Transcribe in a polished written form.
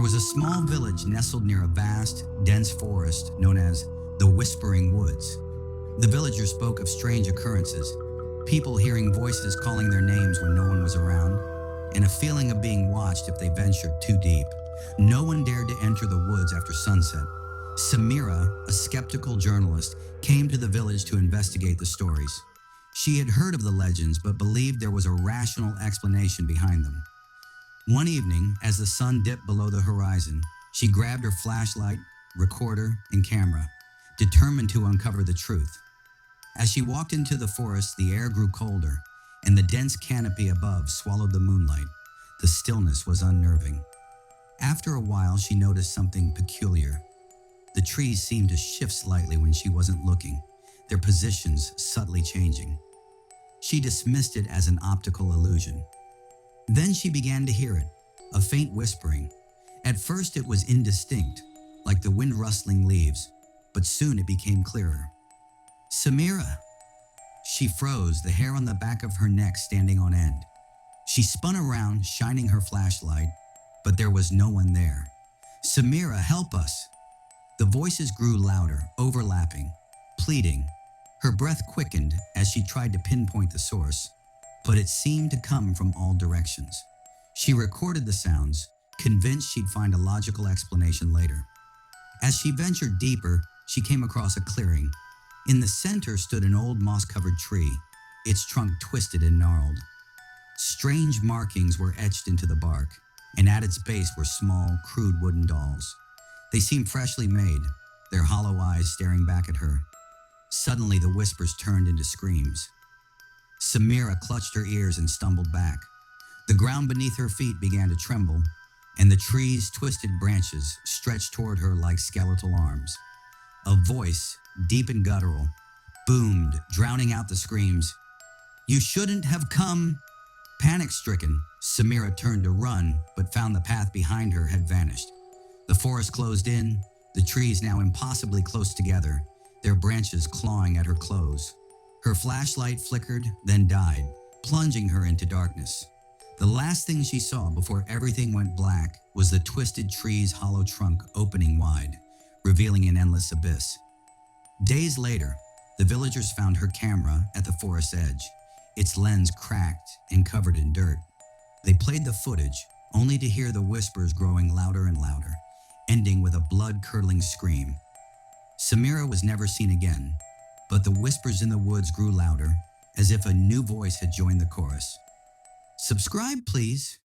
was a small village nestled near a vast, dense forest known as the Whispering Woods. The villagers spoke of strange occurrences, people hearing voices calling their names when no one was around, and a feeling of being watched if they ventured too deep. No one dared to enter the woods after sunset. Samira, a skeptical journalist, came to the village to investigate the stories. She had heard of the legends but believed there was a rational explanation behind them. One evening, as the sun dipped below the horizon, she grabbed her flashlight, recorder, and camera, determined to uncover the truth. As she walked into the forest, the air grew colder, and the dense canopy above swallowed the moonlight. The stillness was unnerving. After a while, she noticed something peculiar. The trees seemed to shift slightly when she wasn't looking, their positions subtly changing. She dismissed it as an optical illusion. Then she began to hear it, a faint whispering. At first it was indistinct, like the wind rustling leaves, but soon it became clearer. "Samira!" She froze, the hair on the back of her neck standing on end. She spun around, shining her flashlight, but there was no one there. "Samira, help us!" The voices grew louder, overlapping, pleading. Her breath quickened as she tried to pinpoint the source, but it seemed to come from all directions. She recorded the sounds, convinced she'd find a logical explanation later. As she ventured deeper, she came across a clearing. In the center stood an old moss-covered tree, its trunk twisted and gnarled. Strange markings were etched into the bark, and at its base were small, crude wooden dolls. They seemed freshly made, their hollow eyes staring back at her. Suddenly, the whispers turned into screams. Samira clutched her ears and stumbled back. The ground beneath her feet began to tremble, and the tree's twisted branches stretched toward her like skeletal arms. A voice, deep and guttural, boomed, drowning out the screams. "You shouldn't have come!" Panic-stricken, Samira turned to run, but found the path behind her had vanished. The forest closed in, the trees now impossibly close together, their branches clawing at her clothes. Her flashlight flickered, then died, plunging her into darkness. The last thing she saw before everything went black was the twisted tree's hollow trunk opening wide, revealing an endless abyss. Days later, the villagers found her camera at the forest's edge, its lens cracked and covered in dirt. They played the footage, only to hear the whispers growing louder and louder, ending with a blood-curdling scream. Samira was never seen again, but the whispers in the woods grew louder, as if a new voice had joined the chorus. Subscribe, please.